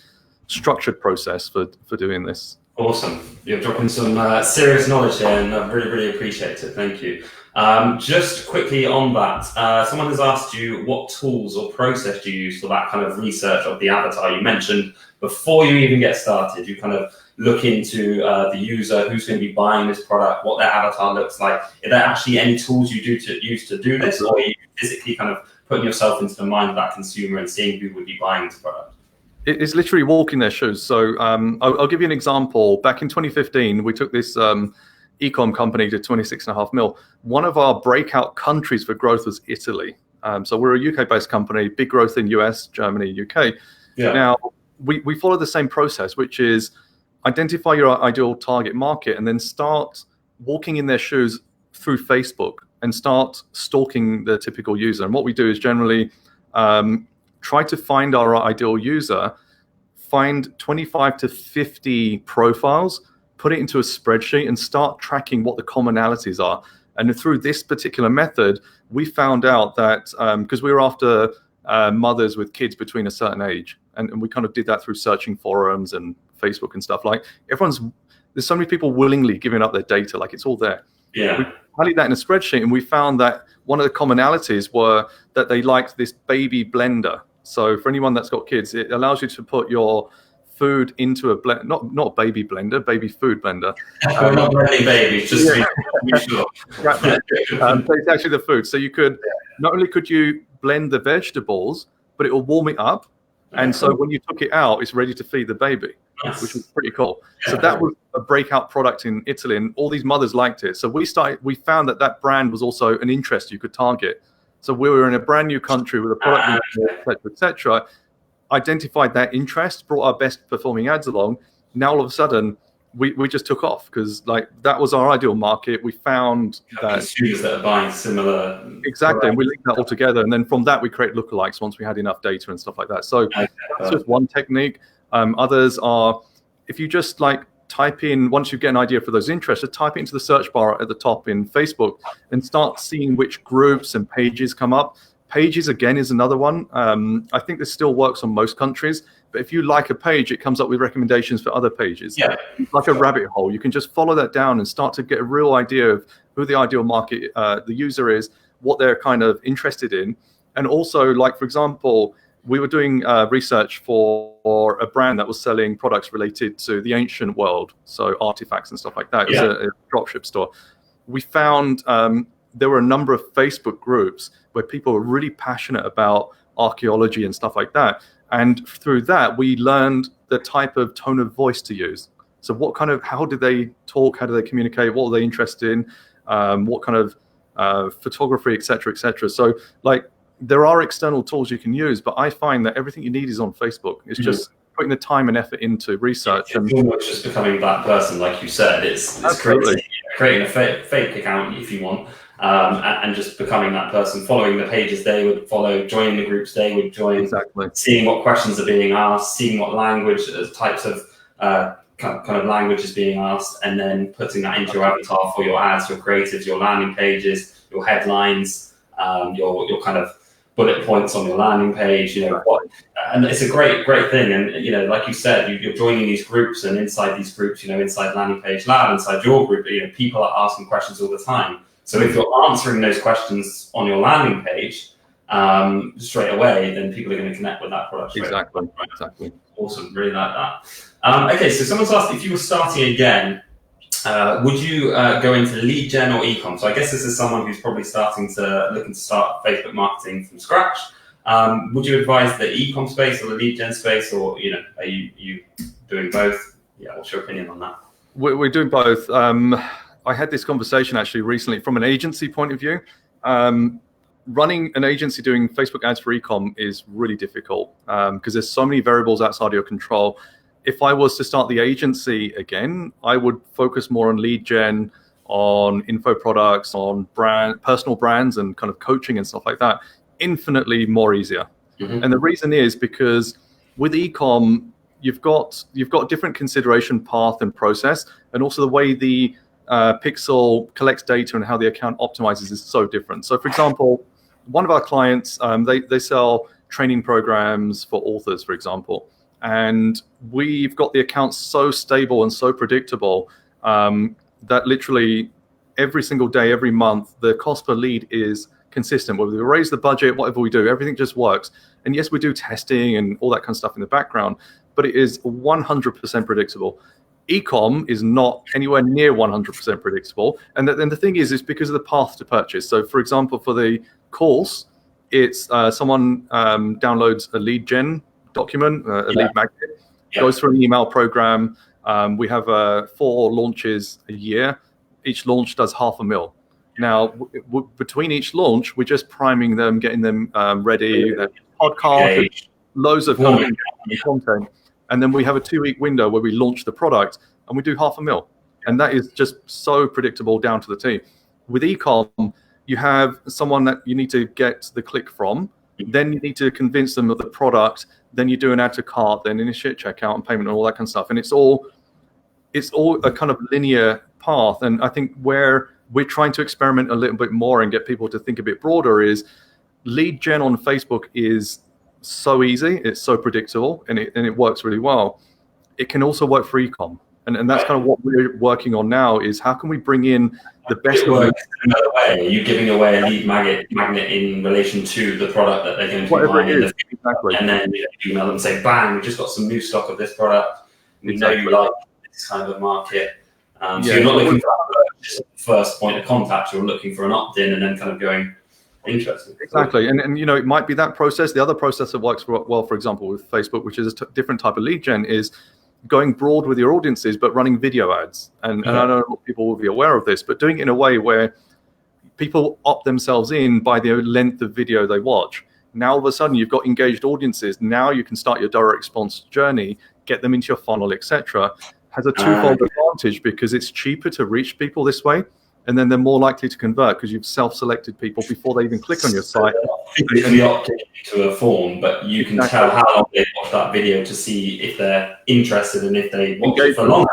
structured process for doing this. Awesome. You're dropping some serious knowledge here, and I really, really appreciate it. Thank you. Just quickly on that, someone has asked you what tools or process do you use for that kind of research of the avatar. You mentioned before you even get started, you kind of look into the user, who's going to be buying this product, what their avatar looks like. Are there actually any tools you use to do this, or are you physically kind of putting yourself into the mind of that consumer and seeing who would be buying this product? It's literally walking their shoes. So I'll give you an example. Back in 2015, we took this e-com company to 26.5 mil. One of our breakout countries for growth was Italy. So we're a UK-based company, big growth in US, Germany, UK. Yeah. Now, we follow the same process, which is identify your ideal target market and then start walking in their shoes through Facebook and start stalking the typical user. And what we do is generally try to find our ideal user, find 25 to 50 profiles, put it into a spreadsheet and start tracking what the commonalities are. And through this particular method, we found out that because we were after mothers with kids between a certain age, and we kind of did that through searching forums and Facebook and stuff. Like there's so many people willingly giving up their data, like it's all there. Yeah. We tallied that in a spreadsheet, and we found that one of the commonalities were that they liked this baby blender. So for anyone that's got kids, it allows you to put your food into a blend, not baby blender, baby food blender. We're not blending babies, just to be sure. So it's actually the food. So you could, not only could you blend the vegetables, but it will warm it up. And so when you took it out, it's ready to feed the baby, which was pretty cool. So that was a breakout product in Italy, and all these mothers liked it. So we found that brand was also an interest you could target. So we were in a brand new country with a product, et cetera, identified that interest, brought our best performing ads along. Now all of a sudden, we just took off because like that was our ideal market. We found that consumers that are buying similar. Exactly, and we linked that all together, and then from that we create lookalikes once we had enough data and stuff like that. So that's just one technique. Others are, if you just like type in, once you get an idea for those interests, just type it into the search bar at the top in Facebook and start seeing which groups and pages come up. Pages, again, is another one. I think this still works on most countries, but if you like a page, it comes up with recommendations for other pages. Yeah. It's like a rabbit hole. You can just follow that down and start to get a real idea of who the ideal market, the user is, what they're kind of interested in. And also, like, for example, we were doing research for a brand that was selling products related to the ancient world, so artifacts and stuff like that. It was a dropship store. We found there were a number of Facebook groups where people were really passionate about archaeology and stuff like that. And through that, we learned the type of tone of voice to use. So how did they talk? How do they communicate? What were they interested in? What kind of photography, et cetera, et cetera. So like, there are external tools you can use, but I find that everything you need is on Facebook. It's just putting the time and effort into research. It's almost just becoming that person, like you said. It's creating a fake account if you want, and just becoming that person, following the pages they would follow, joining the groups they would join, seeing what questions are being asked, seeing what language types of kind of language is being asked, and then putting that into your avatar for your ads, your creatives, your landing pages, your headlines, your kind of bullet points on your landing page, and it's a great thing. And like you said, you're joining these groups, and inside these groups, inside Landing Page Lab, inside your group, people are asking questions all the time. So if you're answering those questions on your landing page straight away, then people are going to connect with that product. Exactly. Awesome, really like that. Okay, so someone's asked, if you were starting again, would you go into lead gen or e-com? So I guess this is someone who's probably looking to start Facebook marketing from scratch. Would you advise the e-com space or the lead gen space, or are you doing both? Yeah, what's your opinion on that? We're doing both. I had this conversation actually recently from an agency point of view. Running an agency doing Facebook ads for e-com is really difficult because there's so many variables outside of your control. If I was to start the agency again, I would focus more on lead gen, on info products, on personal brands and kind of coaching and stuff like that. Infinitely more easier. And the reason is because with e-com, you've got different consideration path and process, and also the way the pixel collects data and how the account optimizes is so different. So, for example, one of our clients, they sell training programs for authors, for example, and we've got the accounts so stable and so predictable that literally every single day, every month, the cost per lead is consistent. Whether we raise the budget, whatever we do, everything just works. And yes, we do testing and all that kind of stuff in the background, but it is 100% predictable. Ecom is not anywhere near 100% predictable. And then the thing is because of the path to purchase. So for example, for the course, it's someone downloads a lead gen document, a lead magnet, goes through an email program. We have 4 launches a year. Each launch does $500,000. Now, between each launch, we're just priming them, getting them ready, podcast, loads of kind of content. And then we have a 2-week window where we launch the product and we do $500,000. And that is just so predictable down to the T. With ecom, you have someone that you need to get the click from, then you need to convince them of the product, then you do an add to cart, then initiate checkout and payment and all that kind of stuff. And it's all a kind of linear path. And I think where we're trying to experiment a little bit more and get people to think a bit broader is lead gen on Facebook is so easy, it's so predictable, and it works really well. It can also work for ecom. And that's kind of what we're working on now is how can we bring in the best of another way. Are you giving away a lead magnet in relation to the product that they're going to be buying in the future? Exactly. And then you email them and say, bang, we just got some new stock of this product. We know you like this kind of market. So you're not looking for just the first point of contact, you're looking for an opt-in and then kind of going, interesting. Exactly. And it might be that process. The other process that works well, for example, with Facebook, which is a different type of lead gen, is going broad with your audiences, but running video ads. And I don't know if people will be aware of this, but doing it in a way where people opt themselves in by the length of video they watch. Now, all of a sudden, you've got engaged audiences. Now you can start your direct response journey, get them into your funnel, etc. Has a twofold advantage because it's cheaper to reach people this way. And then they're more likely to convert because you've self-selected people before they even click on your site. Physically opted to a form, but you can tell how long they watch that video to see if they're interested, and if they watch it for longer,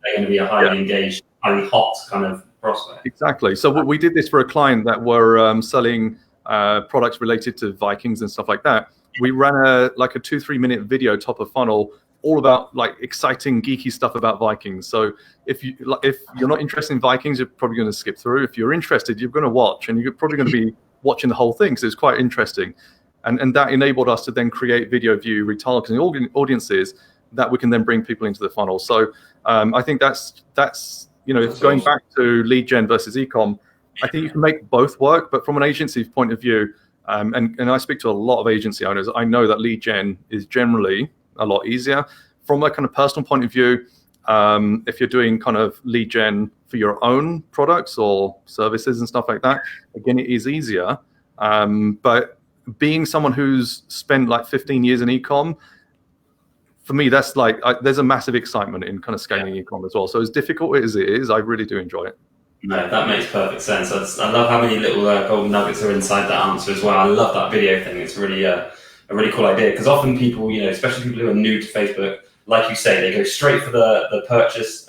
they're going to be a highly engaged, highly hot kind of prospect. Exactly. So we did this for a client that were selling products related to Vikings and stuff like that. We ran a 2-3 minute video top of funnel, all about like exciting geeky stuff about Vikings. So if you're not interested in Vikings, you're probably going to skip through. If you're interested, you're going to watch, and you're probably going to be watching the whole thing because it's quite interesting. And that enabled us to then create video view retargeting audiences that we can then bring people into the funnel. So I think that's going back to lead gen versus ecom. I think you can make both work, but from an agency point of view, and I speak to a lot of agency owners, I know that lead gen is generally a lot easier. From a kind of personal point of view, if you're doing kind of lead gen for your own products or services and stuff like that, again, it is easier. But being someone who's spent like 15 years in ecom, for me, that's there's a massive excitement in kind of scaling ecom as well. So as difficult as it is, I really do enjoy it. No, that makes perfect sense. I love how many little golden nuggets are inside that answer as well. I love that video thing. It's really a really cool idea, because often people, especially people who are new to Facebook, like you say, they go straight for the purchase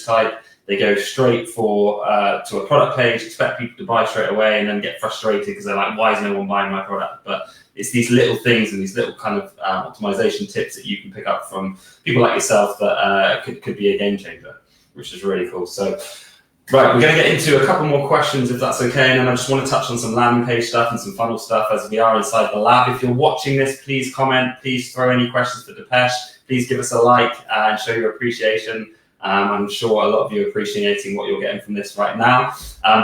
type. They go straight for to a product page, expect people to buy straight away, and then get frustrated because they're like, why is no one buying my product? But it's these little things and these little kind of optimization tips that you can pick up from people like yourself that could be a game changer, which is really cool. So, right, we're going to get into a couple more questions if that's okay, and then I just want to touch on some landing page stuff and some funnel stuff as we are inside the lab. If you're watching this, please comment, please throw any questions for Depesh, please give us a like and show your appreciation. I'm sure a lot of you are appreciating what you're getting from this right now.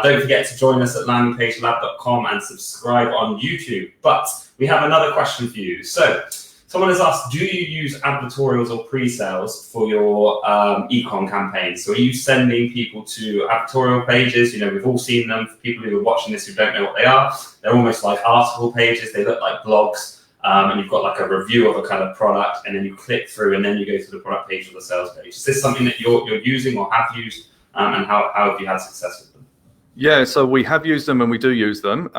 Don't forget to join us at landingpagelab.com and subscribe on YouTube. But we have another question for you. So someone has asked, do you use advertorials or pre-sales for your ecom campaigns? So are you sending people to advertorial pages? We've all seen them. For people who are watching this who don't know what they are, they're almost like article pages. They look like blogs. And you've got like a review of a kind of product, and then you click through, and then you go to the product page or the sales page. Is this something that you're using or have used, and how have you had success with them? Yeah, so we have used them and we do use them.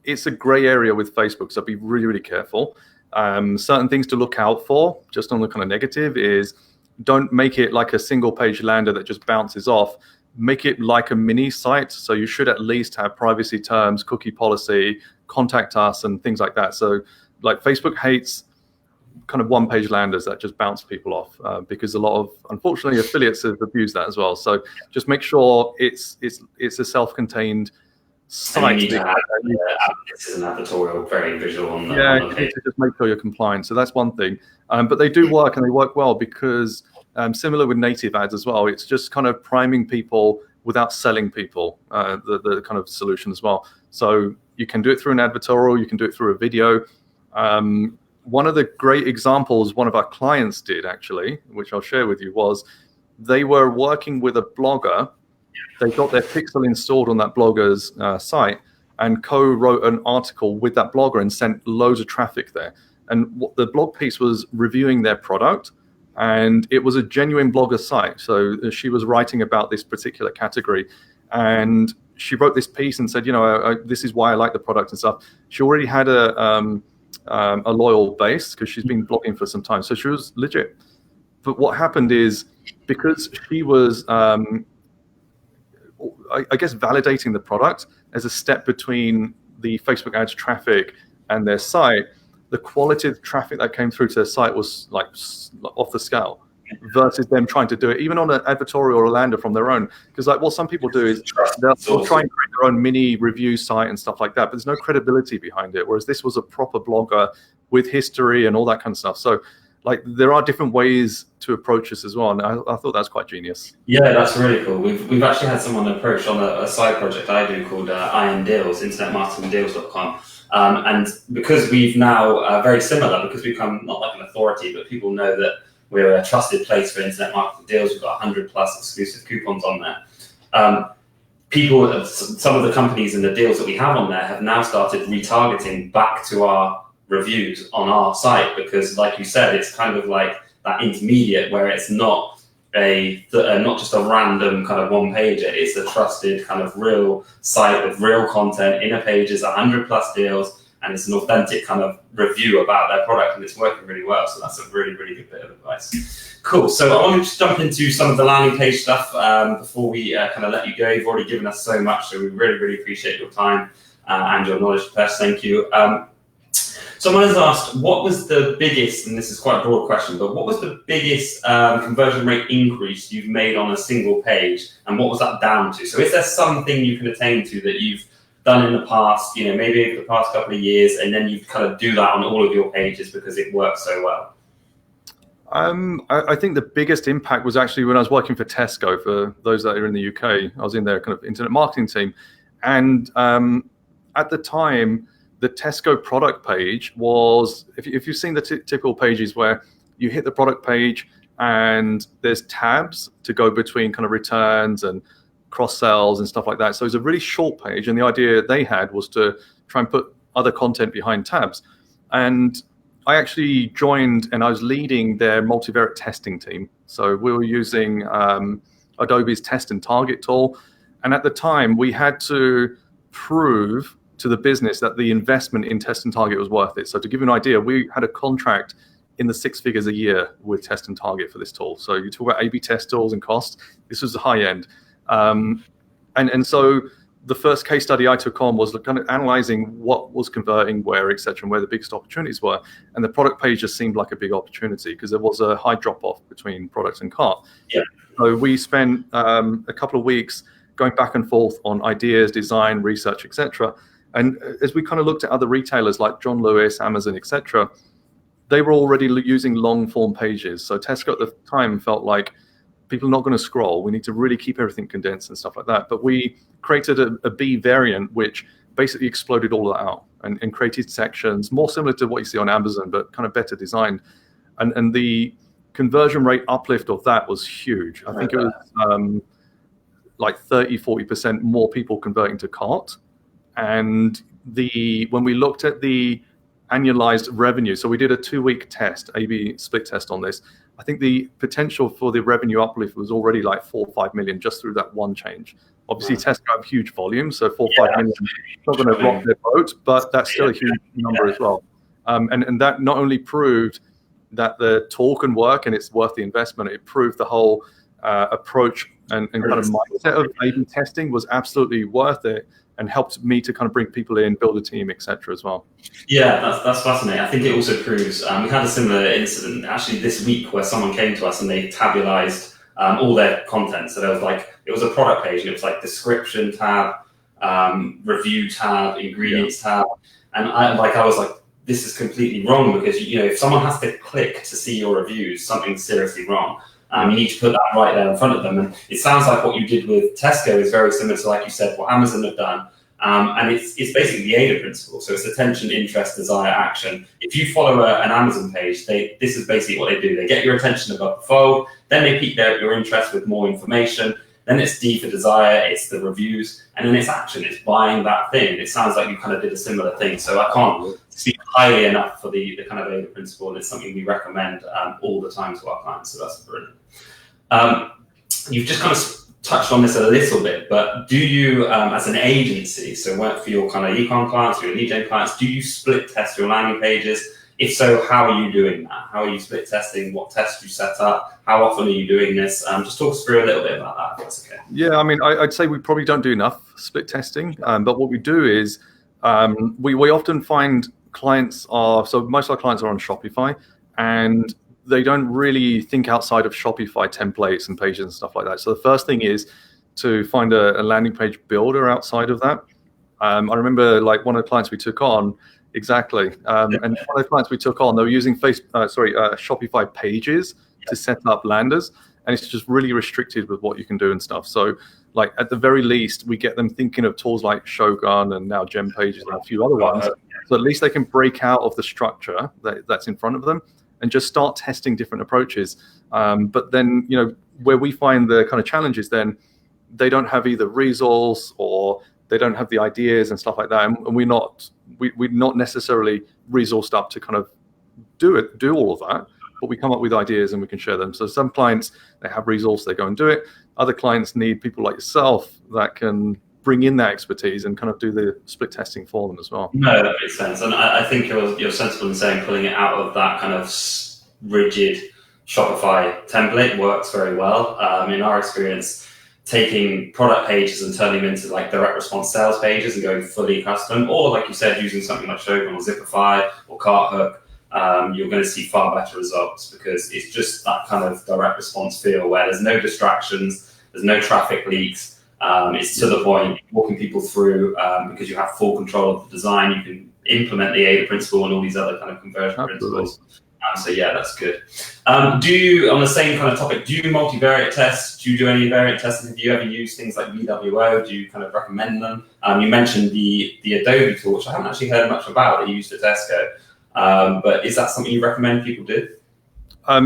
It's a gray area with Facebook, so be really, really careful. Certain things to look out for, just on the kind of negative, is don't make it like a single page lander that just bounces off. Make it like a mini site. So you should at least have privacy terms, cookie policy, contact us, and things like that. So like Facebook hates kind of one page landers that just bounce people off because a lot of, unfortunately, affiliates have abused that as well. So just make sure it's a self-contained site. And you need to have this is an advertorial, very visual on the you on the need page. to just make sure you're compliant. So that's one thing. But they do work, and they work well because similar with native ads as well. It's just kind of priming people without selling people, the kind of solution as well. So you can do it through an advertorial, you can do it through a video. One of the great examples one of our clients did, actually, which I'll share with you, was they were working with a blogger. They got their pixel installed on that blogger's site and co-wrote an article with that blogger and sent loads of traffic there. And what the blog piece was reviewing their product, and it was a genuine blogger site. So she was writing about this particular category, and she wrote this piece and said, this is why I like the product and stuff. She already had a loyal base because she's been blogging for some time, so she was legit. But what happened is, because she was I guess validating the product as a step between the Facebook ads traffic and their site, the quality of traffic that came through to their site was like off the scale versus them trying to do it even on an advertorial or a lander from their own. Because like what some people do is they'll try and create their own mini review site and stuff like that, but there's no credibility behind it. Whereas this was a proper blogger with history and all that kind of stuff. So like there are different ways to approach this as well, and I thought that's quite genius. Yeah, that's really cool. We've actually had someone approach on a side project I do called IM Deals, internetmarketingdeals.com. And because we've now very similar, because we've become not like an authority, but people know that we're a trusted place for internet marketing deals. We've got 100 plus exclusive coupons on there. People, some of the companies and the deals that we have on there have now started retargeting back to our reviews on our site, because like you said, it's kind of like that intermediate where it's not not just a random kind of one pager. It's a trusted kind of real site with real content, inner pages, 100 plus deals, and it's an authentic kind of review about their product, and it's working really well. So that's a really, really good bit of advice. Cool. So I want to just jump into some of the landing page stuff before we kind of let you go. You've already given us so much, so we really, really appreciate your time and your knowledge, Depesh. Thank you. Someone has asked, what was the biggest, and this is quite a broad question, but what was the biggest conversion rate increase you've made on a single page, and what was that down to? So is there something you can attain to that you've done in the past, maybe over the past couple of years, and then you kind of do that on all of your pages because it works so well? I think the biggest impact was actually when I was working for Tesco. For those that are in the UK, I was in their kind of internet marketing team, and at the time, the Tesco product page was, if you've seen the typical pages where you hit the product page and there's tabs to go between kind of returns and cross sells and stuff like that. So it's a really short page, and the idea they had was to try and put other content behind tabs. And I actually joined, and I was leading their multivariate testing team. So we were using Adobe's test and target tool. And at the time, we had to prove to the business that the investment in test and target was worth it. So to give you an idea, we had a contract in the 6 figures a year with test and target for this tool. So you talk about A/B test tools and costs. This was the high end. And so the first case study I took on was kind of analyzing what was converting where, et cetera, and where the biggest opportunities were. And the product page just seemed like a big opportunity because there was a high drop off between product and cart. Yeah. So we spent a couple of weeks going back and forth on ideas, design, research, et cetera. And as we kind of looked at other retailers like John Lewis, Amazon, et cetera, they were already using long form pages. So Tesco at the time felt like people are not going to scroll. We need to really keep everything condensed and stuff like that. But we created a B variant, which basically exploded all that out and created sections more similar to what you see on Amazon, but kind of better designed. And the conversion rate uplift of that was huge. I think it was like 30-40% more people converting to cart. And when we looked at the annualized revenue, so we did a 2-week test, A/B split test on this. I think the potential for the revenue uplift was already like 4 or 5 million just through that one change. Obviously, Tesco have huge volume, so 4 or 5 million is not going to rock their boat, but that's still a huge number as well. And that not only proved that the tool can work and it's worth the investment, it proved the whole approach and kind of mindset of A/B testing was absolutely worth it, and helped me to kind of bring people in, build a team, etc. as well. Yeah, that's fascinating. I think it also proves, we had a similar incident actually this week where someone came to us and they tabularized all their content. So there was like, it was a product page and it was like description tab, review tab, ingredients tab. And I was like, this is completely wrong, because if someone has to click to see your reviews, something's seriously wrong. You need to put that right there in front of them. And it sounds like what you did with Tesco is very similar to, like you said, what Amazon have done. And it's basically the AIDA principle. So it's attention, interest, desire, action. If you follow an Amazon page, this is basically what they do. They get your attention above the fold, then they pique your interest with more information. Then it's D for desire, it's the reviews, and then it's action, it's buying that thing. It sounds like you kind of did a similar thing. So I can't speak highly enough for the kind of AIDA principle, and it's something we recommend all the time to our clients. So that's brilliant. You've just kind of touched on this a little bit, but do you, as an agency, so work for your kind of e-com clients, your lead gen clients, do you split test your landing pages? If so, how are you doing that? How are you split testing? What tests do you set up? How often are you doing this? Just talk us through a little bit about that, if that's okay. Yeah, I mean, I'd say we probably don't do enough split testing, but what we do is we often find clients so most of our clients are on Shopify, and they don't really think outside of Shopify templates and pages and stuff like that. So the first thing is to find a landing page builder outside of that. I remember like one of the clients we took on, exactly. And one of the clients we took on, they were using Shopify pages to set up landers, and it's just really restricted with what you can do and stuff. So like at the very least, we get them thinking of tools like Shogun and now Gem Pages and a few other ones. So at least they can break out of the structure that's in front of them and just start testing different approaches. But then, where we find the kind of challenges, then they don't have either resource or they don't have the ideas and stuff like that. And we're not necessarily resourced up to kind of do all of that, but we come up with ideas and we can share them. So some clients, they have resource, they go and do it. Other clients need people like yourself that can bring in that expertise and kind of do the split testing for them as well. No, that makes sense. And I think you're sensible in saying pulling it out of that kind of rigid Shopify template works very well. In our experience, taking product pages and turning them into like direct response sales pages and going fully custom, or like you said, using something like Shogun or Zipify or Carthook, you're going to see far better results, because it's just that kind of direct response feel where there's no distractions, there's no traffic leaks. It's to the point, walking people through, because you have full control of the design. You can implement the AIDA principle and all these other kind of conversion principles. So yeah, that's good. Do you, on the same kind of topic, do you multivariate tests? Do you do any variant testing? Have you ever used things like VWO? Do you kind of recommend them? You mentioned the Adobe tool, which I haven't actually heard much about that you used at Tesco. But is that something you recommend people do?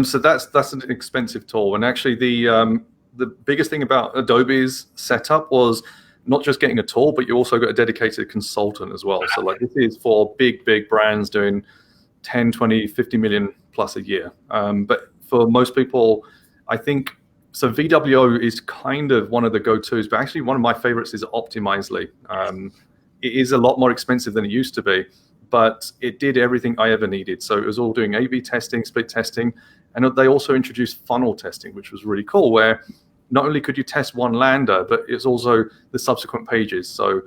So that's an expensive tool, and actually the biggest thing about Adobe's setup was not just getting a tool, but you also got a dedicated consultant as well. So like this is for big brands doing 10, 20, 50 million plus a year. But for most people, I think, so VWO is kind of one of the go-tos, but actually one of my favorites is Optimizely. It is a lot more expensive than it used to be, but it did everything I ever needed. So it was all doing A/B testing, split testing, and they also introduced funnel testing, which was really cool, where not only could you test one lander, but it's also the subsequent pages. So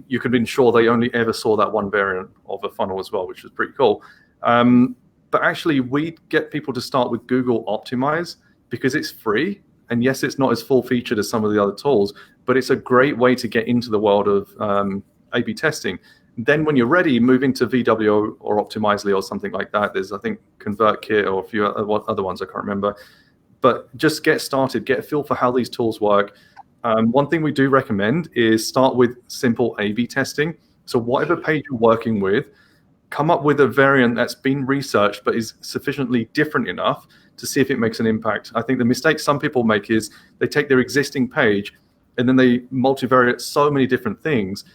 you could ensure they only ever saw that one variant of a funnel as well, which was pretty cool. But actually, we get people to start with Google Optimize because it's free. And yes, it's not as full-featured as some of the other tools, but it's a great way to get into the world of A/B testing. Then when you're ready, move into VWO or Optimizely or something like that. There's, I think, ConvertKit or a few other ones I can't remember. But just get started, get a feel for how these tools work. One thing we do recommend is start with simple A/B testing. So whatever page you're working with, come up with a variant that's been researched but is sufficiently different enough to see if it makes an impact. I think the mistake some people make is they take their existing page and then they multivariate so many different things.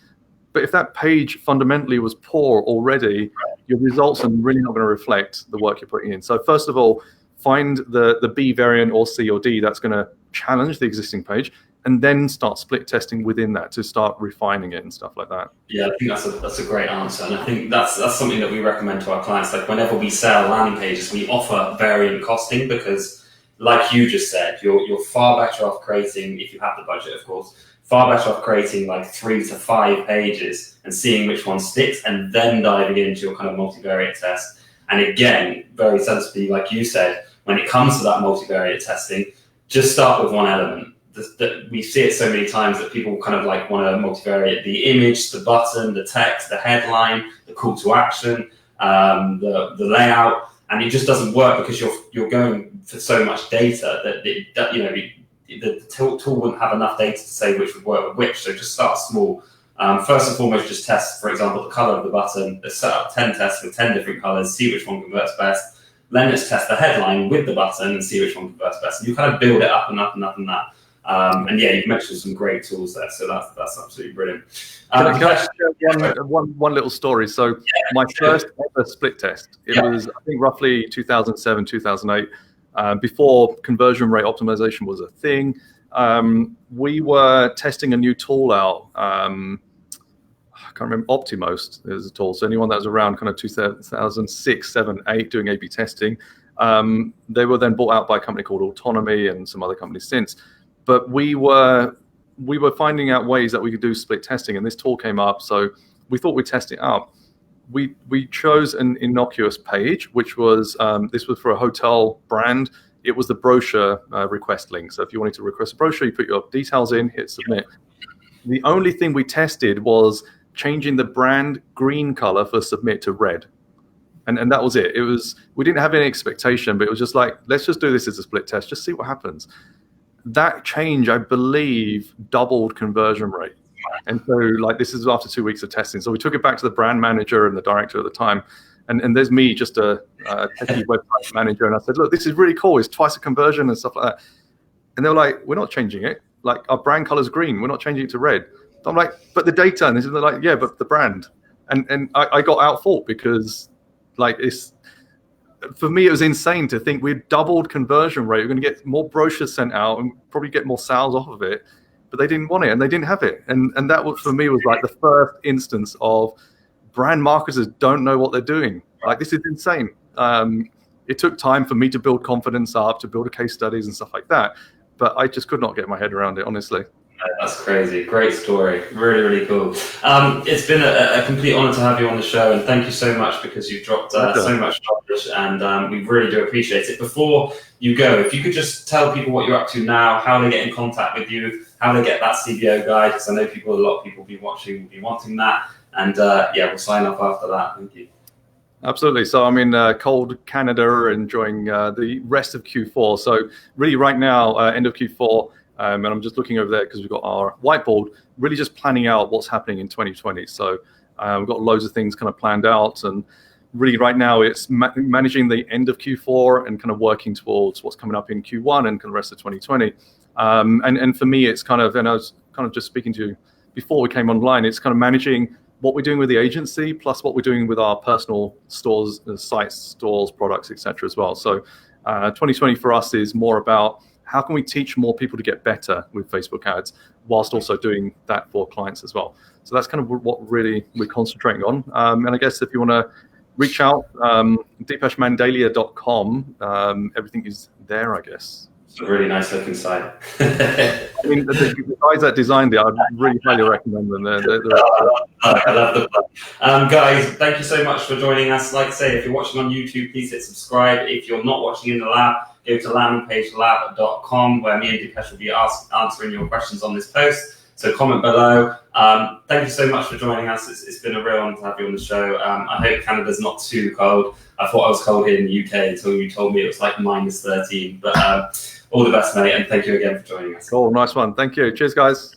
But if that page fundamentally was poor already, your results are really not going to reflect the work you're putting in. So first of all, find the B variant or C or D that's going to challenge the existing page. and then start split testing within that to start refining it and stuff like that. Yeah, I think that's a great answer, and I think that's something that we recommend to our clients. Like whenever we sell landing pages, we offer variant costing because, like you just said, you're far better off creating, if you have the budget, of course, far better off creating like 3 to 5 pages and seeing which one sticks, and then diving into your kind of multivariate test. And again, very sensibly, like you said, when it comes to that multivariate testing, just start with one element. We see it so many times that people kind of like want to multivariate the image, the button, the text, the headline, the call to action, the layout, and it just doesn't work because you're going for so much data that the tool wouldn't have enough data to say which would work with which. So just start small. First and foremost, just test, for example, the color of the button. Let's set up 10 tests with 10 different colors, see which one converts best. Then let's test the headline with the button and see which one converts best. And you kind of build it up and up and up and that. And yeah, you've mentioned some great tools there, so that's absolutely brilliant. Can I share one little story? So my first ever split test, it was I think roughly 2007, 2008, before conversion rate optimization was a thing. We were testing a new tool out. I can't remember, Optimost is a tool. So anyone that was around kind of 2006, 7, 8 doing A/B testing, they were then bought out by a company called Autonomy and some other companies since. But we were finding out ways that we could do split testing, and this tool came up. So we thought we'd test it out. We chose an innocuous page, which was this was for a hotel brand. It was the brochure request link. So if you wanted to request a brochure, you put your details in, hit submit. The only thing we tested was changing the brand green color for submit to red. And that was it. We didn't have any expectation, but it was just like, let's just do this as a split test, just see what happens. That change, I believe, doubled conversion rate. And so like this is after 2 weeks of testing. So we took it back to the brand manager and the director at the time. And there's me, just a techie website manager. And I said, look, this is really cool. It's twice a conversion and stuff like that. And they were like, we're not changing it. Like our brand color is green. We're not changing it to red. So I'm like, but the data. And they're like, yeah, but the brand. And I got outfought because like for me, it was insane to think we'd doubled conversion rate. We're going to get more brochures sent out and probably get more sales off of it, but they didn't want it and they didn't have it. And that was, for me, was like the first instance of brand marketers don't know what they're doing. Like, this is insane. It took time for me to build confidence up, to build case studies and stuff like that. But I just could not get my head around it, honestly. That's crazy. Great story. Really, really cool. It's been a complete honor to have you on the show, and thank you so much because you've dropped so much knowledge, and we really do appreciate it. Before you go, if you could just tell people what you're up to now, how they get in contact with you, how they get that CBO guide, because I know a lot of people will be watching, will be wanting that, and we'll sign up after that. Thank you. Absolutely. So I'm in cold Canada, enjoying the rest of Q4. So really right now, end of Q4, and I'm just looking over there because we've got our whiteboard, really just planning out what's happening in 2020. So we've got loads of things kind of planned out, and really right now it's managing the end of Q4 and kind of working towards what's coming up in Q1 and kind of the rest of 2020. And for me, it's kind of, and I was kind of just speaking to you before we came online, it's kind of managing what we're doing with the agency, plus what we're doing with our personal stores, sites, stores, products, etc. as well. So 2020 for us is more about how can we teach more people to get better with Facebook ads, whilst also doing that for clients as well. So that's kind of what really we're concentrating on. And I guess if you want to reach out, depeshmandalia.com, everything is there, I guess. It's a really nice looking site. I mean, the guys that designed it, I'd really highly recommend them. I love the plug. Guys, thank you so much for joining us. Like I say, if you're watching on YouTube, please hit subscribe. If you're not watching in the lab, go to landingpagelab.com, where me and Depesh will be answering your questions on this post. So comment below. Thank you so much for joining us. It's been a real honor to have you on the show. I hope Canada's not too cold. I thought I was cold here in the UK until you told me it was like -13. But all the best, mate, and thank you again for joining us. Cool, nice one. Thank you. Cheers, guys.